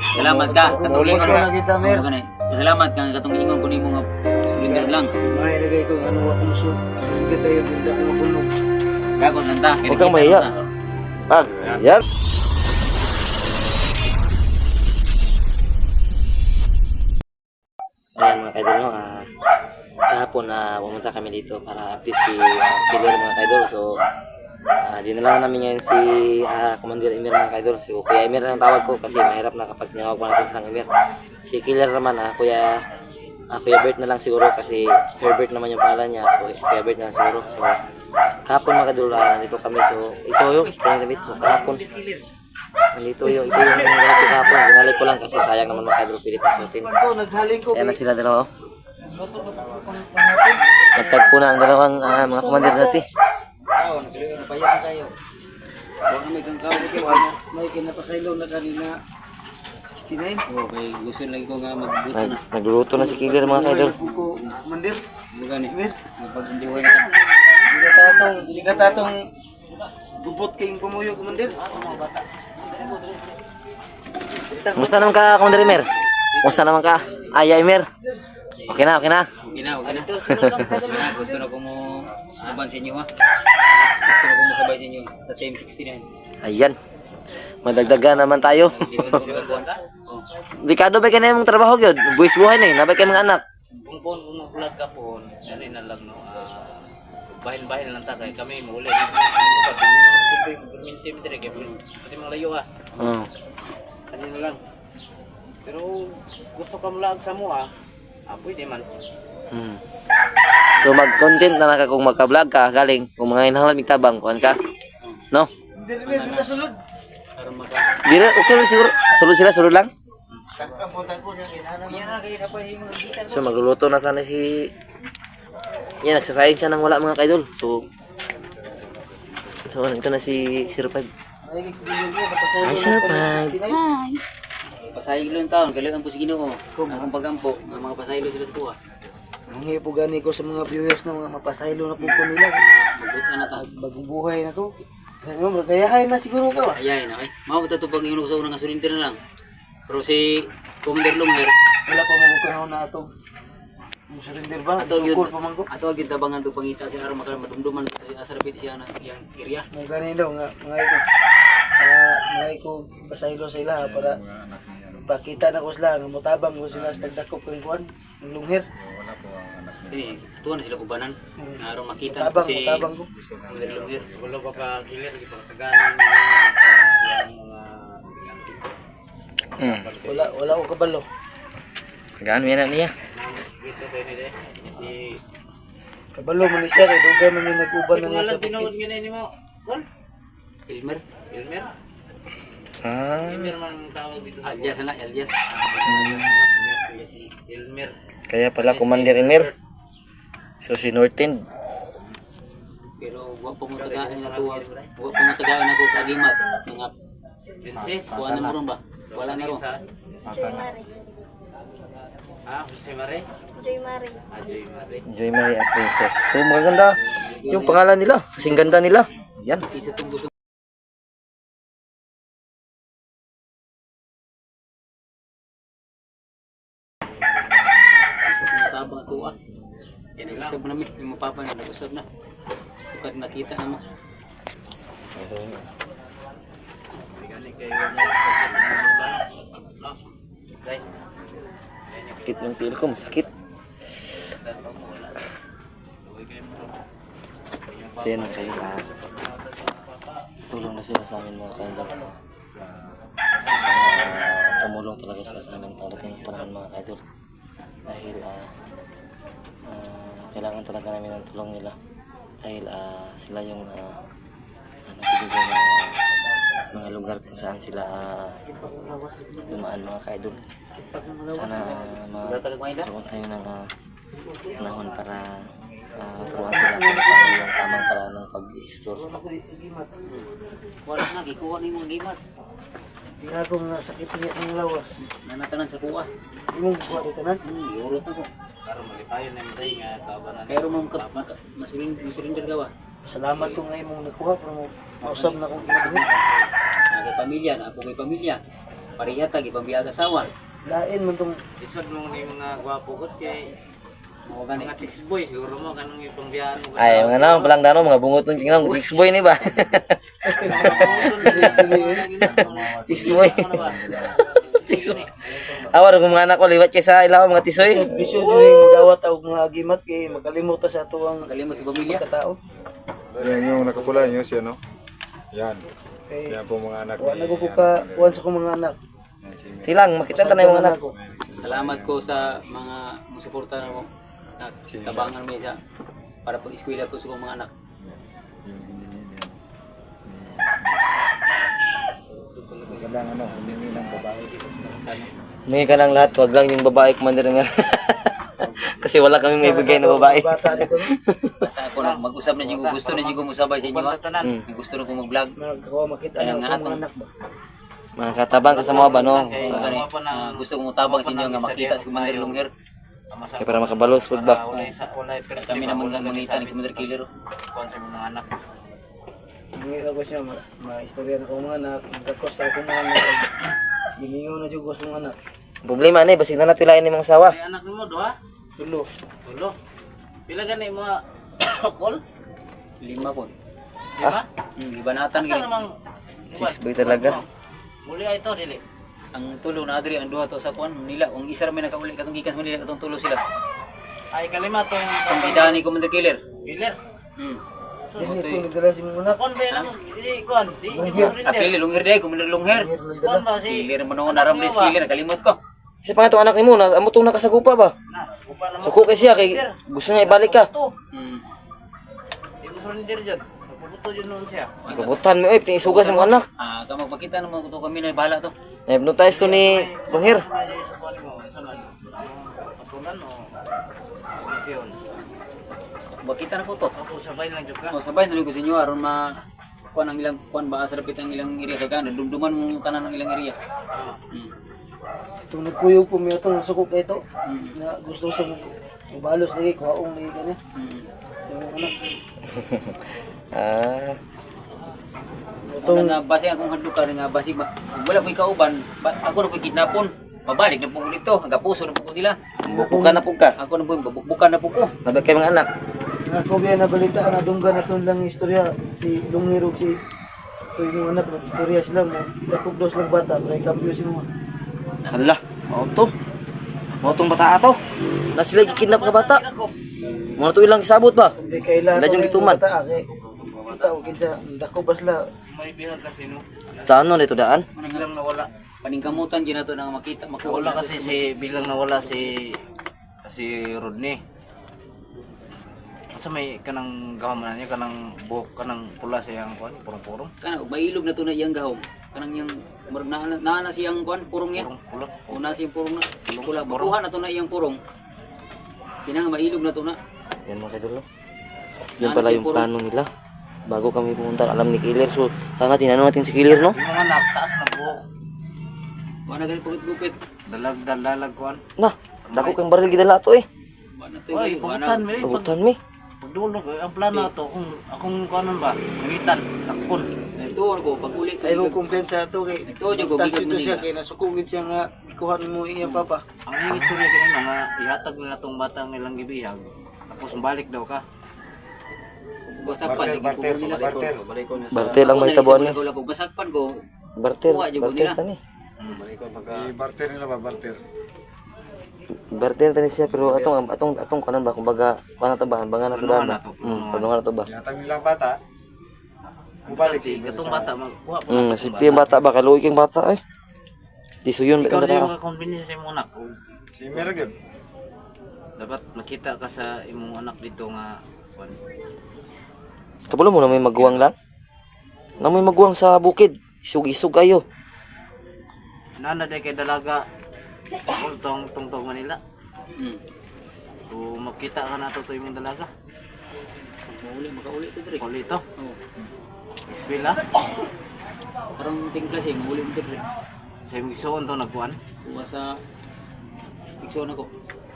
Salamat ka. Katong Ulit ingon ko na kita, Mer. Salamat ka katong ingon ko nimo nga suligan lang. May lagay ko ano akong so. Hindi tayo hindi ako makulong. Gagod lang ta. Huwag kang mahiya. Yan. So ayan mga kaidol, no? Kahapon pumunta kami dito para update si Killer mga kaidol. So dinala namin ngayon si Commander Emir mga kaidol. Si Kuya Emir ang tawag ko kasi mahirap na kapag tinawag pa natin silang Emir. Si Killer naman Kuya Bert na lang siguro kasi Herbert naman yung pangalan niya. So Kuya Bert na lang siguro. So kahapon mga kaidol, nandito kami. So ito yung gamit mo kahapon. Nandito yung gamit ko kahapon. Ginalik ko lang kasi sayang naman mga kaidol, pilit na suotin. Naghaling ko. Ayan na sila dalawa. Nagtagpo na ang dalawang mga commander dati. Tao, napayat na tayo. Huwag na may kangkaw dito. May kinapasaylo na kanina 69. Okay, gusto lang ko nga magbuto na. Nagluluto na si Killer mga kaidol. Buko mandir. Bukan eh. Mit. Magpag-indiwan na ka. Siga tatong gubot kayong kumuyo kumandir. Kumusta naman ka, Commander Emir? Kumusta naman ka? Emir? Okay na, okay na. Ginaw, ganaw. Gusto na ko mo aban sa inyo ha. Gusto na ko mo sabay sa inyo sa Team 69. Ayan. Madagdagan naman tayo. Ricardo, ba ka na yung trabaho yun? Buwis buhay na eh. Nabay kayo mga anak. Kung vlog ka po, ano na lang no, bahil-bahil lang ta kay kami muli. Siyempre, minti-minti rin kayo. Pati mga layo kanina lang. Pero gusto ka vlog sa mo pwede man. So mag-content na naka kung magka-vlog ka, galing. Kung mga inahanglan magtabang, kuhan ka. No? Dili mi sulod. Para maka Dira, okay lang siguro. Sulod sila, sulod lang. Kapuntan ko niya kinahanglan. So magluluto na sana si... Yan, nagsasayang siya ng wala mga kaidol. So ito na si 05. Hi, 05. Pasaylo yung taon, kailangan po si Ginoo. Akong pagampo, ng mga pasaylo sila sa kuha. Ang hipo gani ko sa mga viewers na mga mapasaylo na po nila. Magbuta na ta. Bagong buhay na to. Ano, magayahay na siguro ka. Ayay na eh. Mga tatupag yung sa unang kasulintir na lang. Pero si Commander Longher, Wala pa magkukunaw na ito. Yung surrender ba? Sukol pa man ko. ato agad tabangan to pangita siya aron madumduman sa rapid siya na yang area. Mga ganin daw nga, mga iko pasaylo sila para pakita na ko sila, nga mutabang ko sila sa pagdakop ng kuwan, ng lungher. Ini atuan na sila kubanan. Na aron makita na si Mutabang ko. Commander Longher. wala pa ka kilir di pa taganan yung mga Wala ko kabalo. Gaan mo yan niya. dito tayo nila si Kabalo man ni siya kay dugay man may nag-uban na nga sa tinawag bukid. nga ni mo kon Elmer, Elmer Ah, Elmer man ang tawag dito sa Alyas na, Alyas. Elmer kaya pala Commander Emir. So si Nortend. Pero wa pa mo tagaan na tuwag. Wa pa mo tagaan ako kagimat. Mga Princess kuha na mo ron ba? Wala na ron. Joy Marie. Jose Mare Joy Marie. Joy Mare Joy Marie at Princess. So maganda yung pangalan nila. Kasing ganda nila. Yan. Isa tong gusto tabang tuwa. Yan nag-usap na mi, yung mapapa na nag-usap na. Sukat nakita na mo. Galing kayo na no dai Sakit yung feel ko. Masakit. So yan ang kayo. Tulong na sila sa amin mga kaidol. So tumulong talaga sila sa amin pagdating ng panahon mga kaidol. Dahil kailangan talaga namin ng tulong nila. Dahil sila yung nagbibigay ng mga lugar kung saan sila dumaan mga kaidol. Sana magkaroon tayo ng panahon para turuan sila kung paano yung tamang paraan ng pag-explore. Wala na, gikuha ni mong gimat. Di ako nga sakit niya ng lawas. Nanatanan sa kuha. Imong kuha dito na. Yurot na ko. karon malipayon na day nga kabanan Pero masulinder gawa. Salamat ko nga imong nakuha pero mausap na kong ginagawa. Nagay pamilya, na ako may pamilya. Pariyata, gipabiyag asawa. Lain man tong Isod mo ni mga gwapo ko kay mga chicks boy siguro mo kanang ipangbiyahan mo. Ay, mga naman palang dano, mga bungot ng tingnan, six boy ni ba? Six boy. Six boy. Awar kung mga anak ko, liwat kayo sa ilaw, mga tisoy. bisyo ni magawat og mga agimat kay makalimutan sa tuwang Kalimot sa pamilya. katao. Yan yung nakapula yun siya, no? Yan. Kay Yan po mga anak wa na ko ka kuan sa kong mga anak. Silang, makita na yung mga anak. Ako. Salamat ko sa mga musuporta na mo. Tabangan mo isa para pag-eskwela ko sa kong mga anak. Magandang ano, humingi ng babae. May ka ng lahat, wag lang yung babae commander nga. Kasi wala kami may bigay na babae. Bata dito no. Basta ako na mag-usap na niyo, gusto na niyo musabay sa inyo. Gusto na ko mag-vlog. Nagkawa makita Kaya na nga ang mga atong- anak ba. Mga katabang ka sa mga ba, no? Gusto ko mutabang sa inyo nga makita si Commander Lungher. Kaya para makabalos po ba? Wala Kami naman lang manita ni Commander Killer. konsep ng anak. Hindi ako siya ma-istorya na ko mga anak, magkakos na ko mga anak. Gimingaw na jud ko sa mga anak. Problema ni, basig na natulayan ni mga asawa. Ay anak mo duha? Tulo. Tulo. Pila gani mo call? 5 po. Lima? Ibanatan Asa gani. namang Six boy talaga. muli ay ito dili. Ang tulo na adri ang duha to sa kuan nila. Kung isa ra may nakauli katong gikas mo nila katong tulo sila. Ay kalima tong Ang bida ni Commander Killer. killer. Dili ko nagdala si mga anak. Kon ba lang di kon di surrender. Killer Lungher day, Commander Lungher. Kon ba si Killer man ako naram ni Killer nakalimot ko. Kasi pa nga itong anak ni mo, amo itong nakasagupa ba? na upa na mo. Suko kay siya, kay gusto niya ibalik ka. To. Hmm. Di mo surrender jud. Napuputo jud noon siya. Pabutan mo, eh, isugas sa mga anak. Kung magpakita naman ko to kami na bahala to. Na-hypnotize to ni Lungher. Sa kuan mo, sa man. Patulan o misyon. Makita na ko to. Ako sabay lang jud ka. Sabay na ko sa inyo aron ma kuan ang ilang kuan ba sa rapit ang ilang area kay kana dumduman mo tanan ng ilang area. Itong nagkuyog po may itong suko kay ito. Na gusto sa mabalos lagi, kuhaong lagi ka niya. Yung anak. Ah, Itong nga base akong hadlukan nga base wala ko ikauban, ako na ko kidnapon. Mabalik na po ulit to, hanggang puso na po ko nila. buka na po ka. Ako na po, babukbukan na po ko. Nabag kayo mga anak. Nga ko biya na balita na dunggan na itong lang istorya. Si Lunghirog si ito yung anak, nag-istorya sila mo. Dakog dos lang bata, pero ikambyo si mga. Hala, mauto. Mautong bata ato. Na sila gikidnap ka bata. Mga to ilang isabot ba? Hindi kailan Wala yung gituman. Bata, kay kita o kinsa, dako ba sila. May bihag kasi no. Daan nito daan. Biglang nawala. Paningkamutan ginato na makita makuha Wala kasi si bilang nawala si Rodney. Sa may kanang gawaman niya kanang buhok kanang pula sa yang kuan purong-purong. kana ug mailog na to na iyang gahom. Kanang yang na siyang kuan purong niya. Purong-pulot. Una siyang purong na. Pula makuha na to na iyang purong. Kinang mailog na to na. Yan mga kaidol. Yan pala yung plano nila. Bago kami pumunta, alam ni Killer. So, sana tinanong natin si Killer, no? Yung mga nagtaas na buhok. Wala gani pugit-gupit. Dalag kuan. Na, dako kang baril gidala to eh. Wala to Oy, pugutan mi. Pagutan mi. Pagdulog ang plano to kung akong kuanon ba, ngitan, takpon. Ito ko pag ulit Ay mo complain sa ato kay. Ito, di ko tas bigat dito mo siya nila. kay nasukugid siya nga ikuhan mo iyang papa. Ang yung istorya kanina nga ihatag nila tong batang nilang gibihag. Tapos balik daw ka. basakpan di ko nila dito. Bartel lang may tabuan ni. Wala ko basakpan ko. Bartel, Kuha, jugo bartel nila. tani. I-barter nila ba, barter? Bartel tani siya pero atong kanan ba kumbaga paano to ba? Bangan na to ba? Paano na to ba? Yatang nilang bata. Mubalik Si katong bata magkuha pa. Sipti ang bata ba kaluoy kang bata ay. Di suyon ba Ikaw ito yung na? convenience sa imong anak. Si Meragin. Dapat makita ka sa imong anak dito nga kuan. Kabalo mo na may maguwang lang. Na may maguwang sa bukid. Isug-isug kayo. Nana day kay dalaga ultong tungtong Manila. So makita ka na to imong dalaga. Makauli to dire. Uli to. Oh. Eskwela. Parang ting klase muli mo dire. Sa imong isuon to nagkuan. Kuha sa picture ko.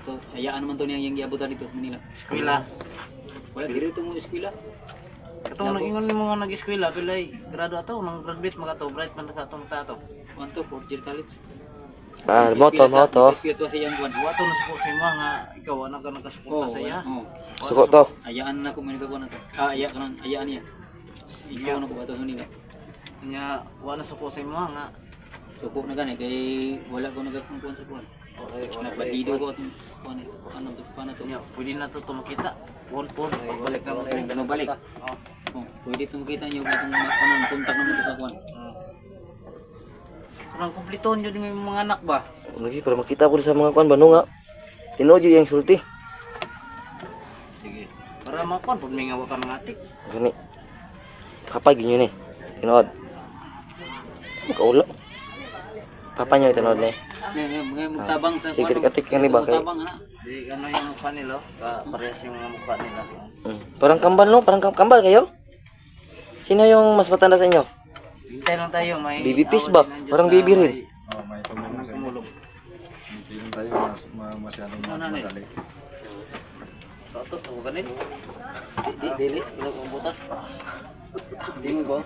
To hayaan naman to niya yung giabutan dito Manila. Eskwela. Wala dire to mo eskwela. Katong nag-ingon ni mga nag-eskwela, pilay, grado ato, nang graduate mga to, bright man sa atong tato. Kanto, 4 year college. Mo to. Respeto sa iyang buwan. Wato na suko sa imo nga ikaw ana ka nagasuporta sa iya. Oo. Suko to. Ayaan na ko man ko na to. Ayaan niya. Iso na ko bato nila. Nya wala suko sa imo nga Suko na gani kay wala ko nagkukuan sa kuan. Nagpatido ko atong kuan ano to paano to. nya pwede na to makita. Pon pagbalik na mo kay Ano balik? Oh, pwede to makita niyo katong kanang kontak naman to sa kuan. Kurang kumpleton yun yung mga anak ba? Lagi para makita ko sa mga kuan bano nga. Tinuod yung sulti. Sige. Para makon pud may nga wa ka mangatik. Gani. Papa ginyo ni. Tinuod. Kaulo. Papa niya tinuod ni. Mga magtabang sa Sige, katik yan ni ba kay. Magtabang ana. Di ano yung mukha nila, parehas yung mga mukha nila. Parang kambal no, parang kambal kayo. Sino yung mas matanda sa inyo? Hintay lang tayo, may Baby Peace ba? Parang baby rin. Oh, may tumulong sa inyo. Hindi lang tayo masyadong madali. Toto, to ganin. Dili, ilang ang butas. Di mo ba?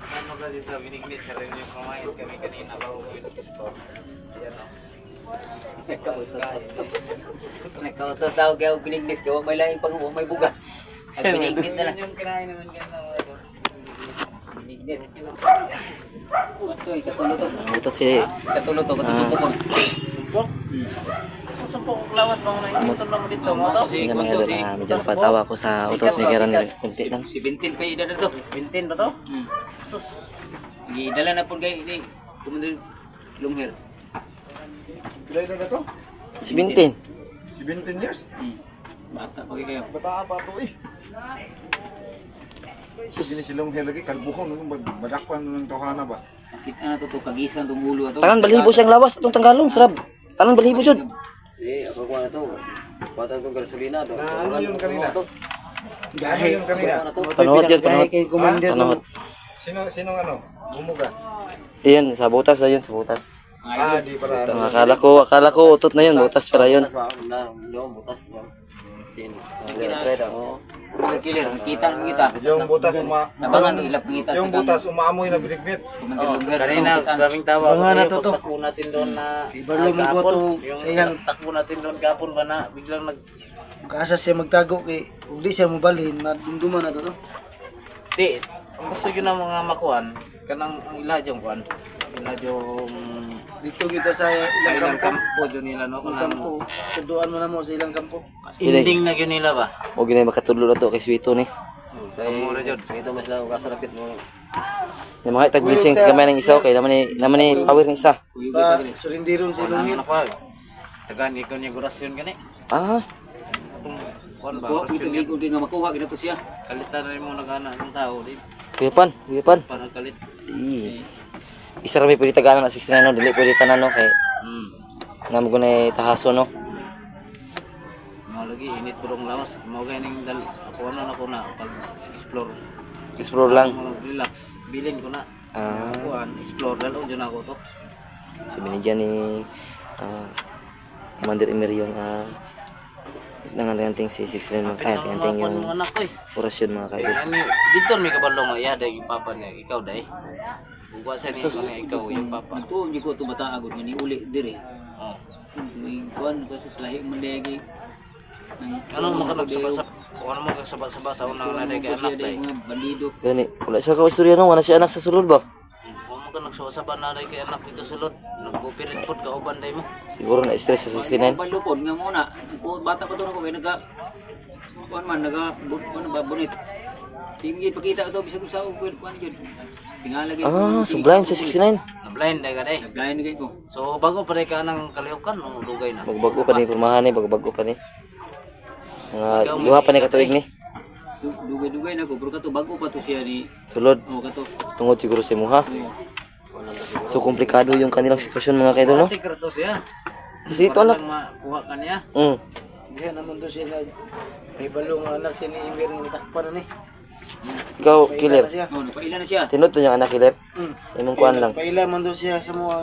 Ano kasi sa binigni sa rin yung kumain kami kanina ba uwi ng store. Yan o. Nagkauto tao kaya pinignit kaya may laing pang may bugas. At pinignit na lang. Yung kinain naman ka sa mga ito. Pinignit. Ito, katulo to. Utot si Katulo to, katulo to. Sumpok? Sumpok kong lawas bang naingiton lang dito mo to? Sige mga idol, medyo napatawa ko sa utot ni Karen nila. Kunti lang. Si Bintin pa idala to. Bintin ba to? Sus. Idala na po kay ini. Kumandir Lungher. Pilay na to? Si Bintin. 17 years? Bata pa kayo. Bata pa to eh. Sige ni silong lagi kalbuhon madakpan ng tawhana ba? Kita na to kagisan tong ulo ato. Tanan balhibo siyang lawas atong tanggalon, krab. Tanan balhibo jud. Ano yun kanina? Ano yun kanina? Panuhot yun, panuhot. Kay commander Panuhot. Sinong ano? Bumuga? Iyan, sa butas na yun, sa butas. Di para ano. Akala ko utot na yun, butas pala yun. Killer, kita mo kita. Yung butas Nabangan to ilap ngita. yung butas umaamoy na binignit. Kumandir Lungher. Kanina, daming tawa. Mga Kasi na to to. takbo natin doon na Ibalo mo ko to sa iyang takbo natin doon kapon ba na biglang kaasa siya magtago kay ug di siya mobalhin madumduman na to to. Di, ang gusto yun ng mga makuan, kanang ang iladyong kuan. Iladyong Dito kita sa ilang ilang kampo. kampo dyan nila, no? Ilang Kanang kampo. Suduan mo na mo sa ilang kampo. ending na yun nila ba? O ginay makatudlo na to kay Sweeto ni. Kamura dyan. Yung mga itag blessings gamay ng isa, okay, naman ni power ng isa. Pa surindiron si Lungir. Ano pa? Tagan, ikaw niya gurasyon gani. Ah, Itong kuan ba? Kuha Gurasyon pito niya. gigol kay nga makuha ginato siya. Kalitan na rin mo nagana ng tao. Di, kuyapan. parang kalit. Isa rami pwede taganan na 69 no, dili pwede tanan no kay namo gunay tahaso no. Mga lagi, init purong lawas. Mga ganing dal, ako ano na ko na pag-explore. Explore lang. Relax. Bilin ko na. Ah, Kuan, explore. Dalo dyan ako to. so binigyan ni Commander Emer yung nanganting si 69 no. Ay, nanganting Yung yung anak ko eh. orasyon mga kaibigan. Ano, dito may kabalong nga, iya, dahil yung papa niya, ikaw dahil. Buwa sa niya, ikaw, yung papa. Nagtuon di ko to bata agud ni uli dire. Oh. May kuan kasi lahi man degi. Ano mo ka nagsabasa? Kung ano mo ka sabasa sa unang naday kay anak dahil. Mga bandido. Gani, wala siya ka istorya no, wala siya anak sa sulod ba? Kung mo ka nagsabasa naday kay anak dito sulod, nag-operate po ka uban dahil mo. Siguro na stress sa 69. Balupod nga muna. Bata pa to ako kay naga kuan man naga ano ba bunit. Tinggi pakita to bisag sa ko kuan gyud. Tingala gyud. Ah, so blind sa 69. Na-blind dahil ka dahil. Naglain ni kay ko. So bago pa rin ka ng kalihukan, nung lugay na. Bagbago pa ni pormahan ni, bagbago pa ni. Mga duha pa ni katuig ni. Dugay-dugay na ko pero kato bago pa to siya ni Sulod o kato. tungod siguro sa imuha. So komplikado yung kanilang sitwasyon mga kaidol no. Tikra to siya. Kasi ito anak. Lang makuha ka niya. Diha naman to siya may balong anak siya ni Emir ng takpan na ni. Ikaw killer. Siya. Oh, napaila na siya. Tinod to yung anak killer. Sa imong kuan lang. Paila man to siya sa mga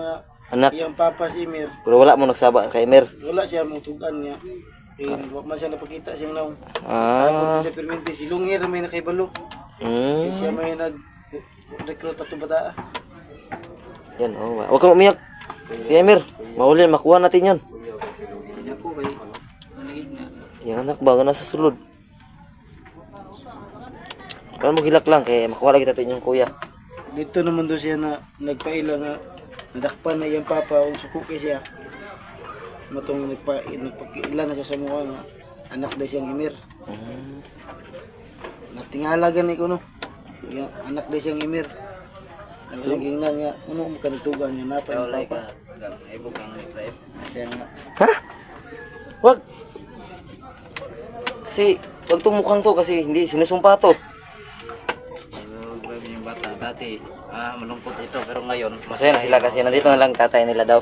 Anak. Iyang papa si Emir. Pero wala mo nagsaba kay Emer. Wala siya mong tugan niya. Wala man siya napakita siyang naong. Tapos siya permente si Lungir may nakaibalo. Siya may nag-recruit at bata. Yan, oh. Huwag kang umiyak. Kay Emer, mahuli, makuha natin yun. Hindi po kay malagig na. Yung anak ba, nasa sulod. Kaya mo hilak lang, kaya makuha lagi natin yung kuya. Dito naman doon siya na nagpaila nga nadakpan na iyang papa kung sukuki siya. Matong nagpakiila na siya sa mukha nga anak na siyang Emir. Natingala gani ko no. Nga, anak na siyang Emir. So, naging nga ano mo kanitugan niya napa yung papa. Ibog ang Efraim. Siya nga. Ha? Wag! Kasi, wag tong mukhang to kasi hindi sinusumpa to. Grabe yung bata. Dati, malungkot ito. Pero ngayon, Masaya na sila kasi nandito na lang tatay nila daw.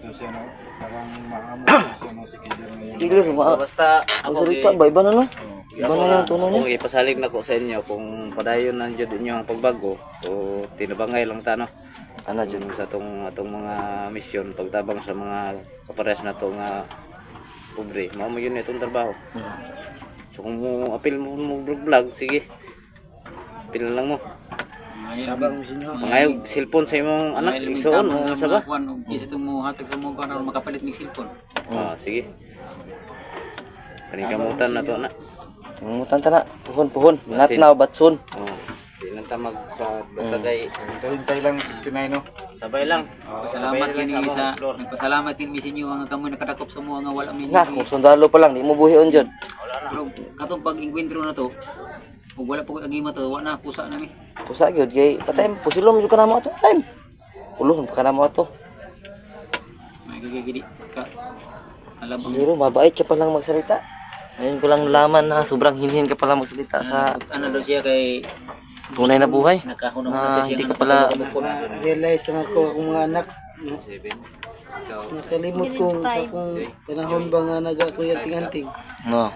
Kasi ano, parang maamo kasi ano si Kilir ngayon. Sige, Basta ang ako, salita ba? Iba na no? Iba na yung tono niya. kung ipasalig na ko sa inyo, kung padayon na dyan inyo ang pagbago, so tinabangay lang ta, no? Ano dyan? Sa atong mga misyon, pagtabang sa mga kapares na to nga pobre, mao mo yun itong trabaho. So kung mo apil mo vlog, sige. Apil lang mo. Tabang mo sinyo. Pangayog cellphone sa imong anak, igsoon mo sa ba? Isa itong mo hatag sa mga karon makapalit mig cellphone. Sige. Panikamutan na to na. Tingungutan ta na. Puhon. Not now, but soon. Di lang ta mag sa basta day. Hintay lang 69 no. Sabay lang. Salamat Sabay lang kini sa sa explore. nagpasalamat kini sa inyo ang kamo nakadakop sa mga nga wala mi. Na, kung sundalo pa lang, di mo buhion dyan. Pero katong pag-encuentro na to, ug wala po agima to, wala na pusa nami. Kusa gyud kay patay mo pusilom jud ka na mo ato time. Ulohon pa ka na mo ato. May gigidi ka. Alabang Pero mabait siya pa lang magsalita. Ngayon ko lang nalaman na sobrang hinhin ka pala magsalita sa ano daw siya kay tunay na buhay. nakahunong Na hindi ka pala Realize nga ko akong mga anak. Nakalimot ko akong panahon ba nga nagakuyat-tinganting. no.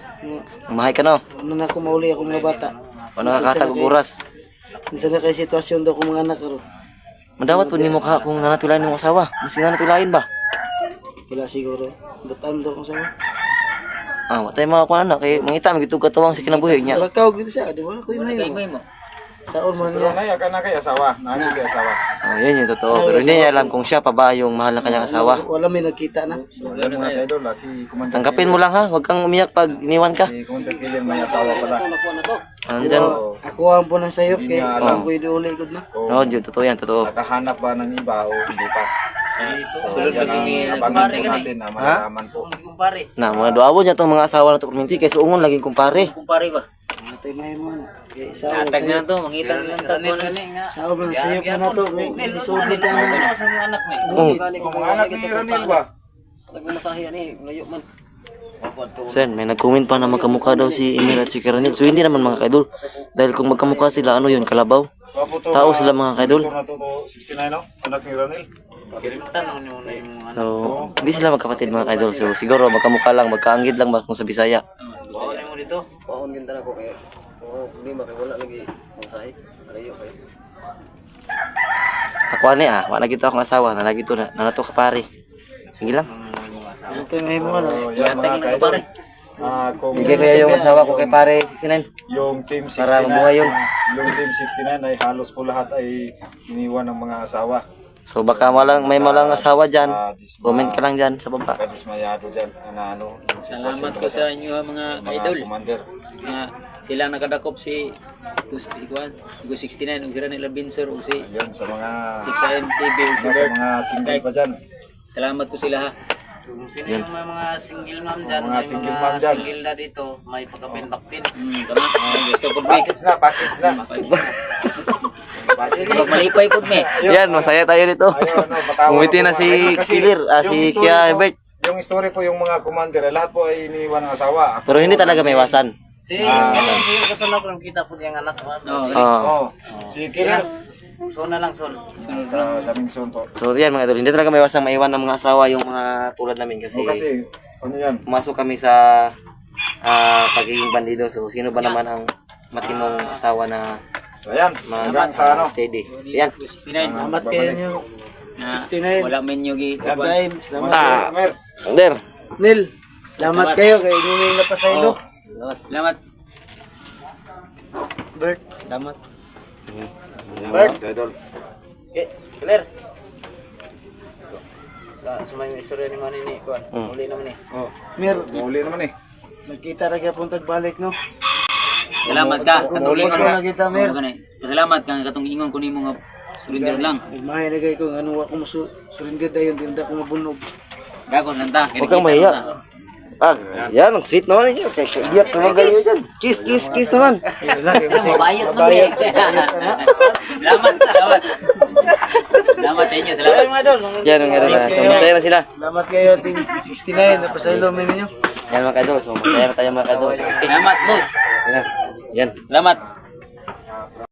Mahay ka no. Ano na ako mauli akong mga bata. O nakakatag og oras. Minsan na kay sitwasyon daw akong mga anak karon. Madawat po nimo ka kung nanatulain mo asawa. Mas nanatulain ba? Wala siguro. Butan daw akong sawa. Watay mga kuan na kay mangita magitug katawang sa kinabuhi niya. Lakaw gito siya, di wala ko yung kay mayo. mo. Saon man Pero niya. naya ka na kay asawa, naya kay asawa. Yun yung totoo. Pero hindi niya alam kung siya pa ba yung mahal ng kanyang asawa. Wala may nagkita na. So yan mga kaidol, si Commander Tanggapin mo lang ha. Huwag kang umiyak pag iniwan ka. Si Commander Kilir may asawa pala. Andyan. Ako ang po ng sayop kay alam ko yung uli ko na. Oo, yun. Totoo yan. Totoo. Nakahanap ba ng iba o hindi pa? So Sulod yan pa ni ang abangan po natin na malalaman po. kumpare. Na, mga duawon niya itong mga asawa na ito kuminti. Kaya suungon laging kumpare. Kumpare ba? Natay may mo na. Kay saon Atag na sayop. to, mangita na lang Kanil tagpo gani nga. Saon man sayop na to. May lisudlit na Ano na. sa mga anak mo? Oh. Kung mga anak ni Ronil ba? Nagmasahe ani, layo man. Sen, may nag-comment pa na magkamukha daw si Emir at si Karanil. So hindi naman mga kaidol. Dahil kung magkamukha sila, ano yun, kalabaw. Tao sila mga kaidol. Ito na to 69 no? Anak ni Ronil. Kirimtan ang nyo na yung mga anak. So, hindi sila magkapatid mga kaidol. So siguro magkamukha lang, magkaanggid lang ba kung sa Bisaya. Gusto mo dito? Paon ginta na ko kay problema kay wala lagi masahe. Layo kay. Ako ani wala gito akong asawa. Nalagi to na nato ka pare. Sige lang. Natay may mo na. So yan mga kaidol. Kung Bigay kaya yung asawa ko kay pare 69. yung team 69, Para mabuhay yun. yung team 69 ay halos po lahat ay iniwan ng mga asawa. So baka may malang asawa dyan. Comment ka lang dyan sa baba. Kadismayado dyan na ano. yung Salamat sitwasyon ko talaga. sa inyo mga Mga kaidol. commander. Nga sila nakadakop si 69 ug sila nila Binser ug si Yan sa mga KMTV ug si sa Bert. mga single pa dyan. Salamat ko sila ha. So kung sino yung mga single mom dyan, Mga may single mga mom dyan. single na dito, may pagkapin-bakpin. Tama. Gusto ko me. Package na, package na. Package na. Huwag malipay po me. Yan, masaya tayo dito. Ayun, ano, batawa Umiti po na mga si idol kasi Kilir, yung si story Kia po- Herbert. Yung story po yung mga commander, lahat po ay iniwan ng asawa. Ako Pero hindi po, talaga may iwasan. Si, kasi si kasunod kung kita po yung anak mo. Oo. Si Kilir. So na lang, son. Daming son po. So yan mga idol, hindi talaga may iwasang maiwan ng mga asawa yung mga tulad namin kasi Kasi, ano yan? pumasok kami sa pagiging bandido. So sino ba naman ang matinong asawa na So ayan, hanggang sa ano. Steady. Yan. 69. Salamat kayo nyo. Na 69. wala menu gi. Ibrahim, salamat. Mer, Der. Nil, salamat kayo kay inyo yung napasaylo. Salamat. Bert, salamat. Bert, idol. Okay, clear. Sa may istorya ni Manny ni Kuan. Uli naman ni. Oh, Mir, mauli naman eh. nagkita ra gyapon tagbalik no. Salamat ka. Muli Katong ka na. na kita Mir. Salamat ka katong ingon ko nimo nga surrender lang. Nagmahay na kay ko ano ako surrender dayon dinda ko mabunog. Gagon lang ta. Huwag kang mahiya. Ah, yan, ang sweet naman yun. Iyak naman kayo dyan. Kiss, kiss, kiss naman. Ayun lang kay kasi. Mabayad mo eh. Salamat. Salamat sa inyo. Salamat. Yan, ang gano'n na. So, masaya na sila. Salamat kayo ting 69 napasaylo mi ninyo. Yan mga kaidol. So, masaya na tayo mga kaidol. Salamat, boss. Yan. Yan. Salamat.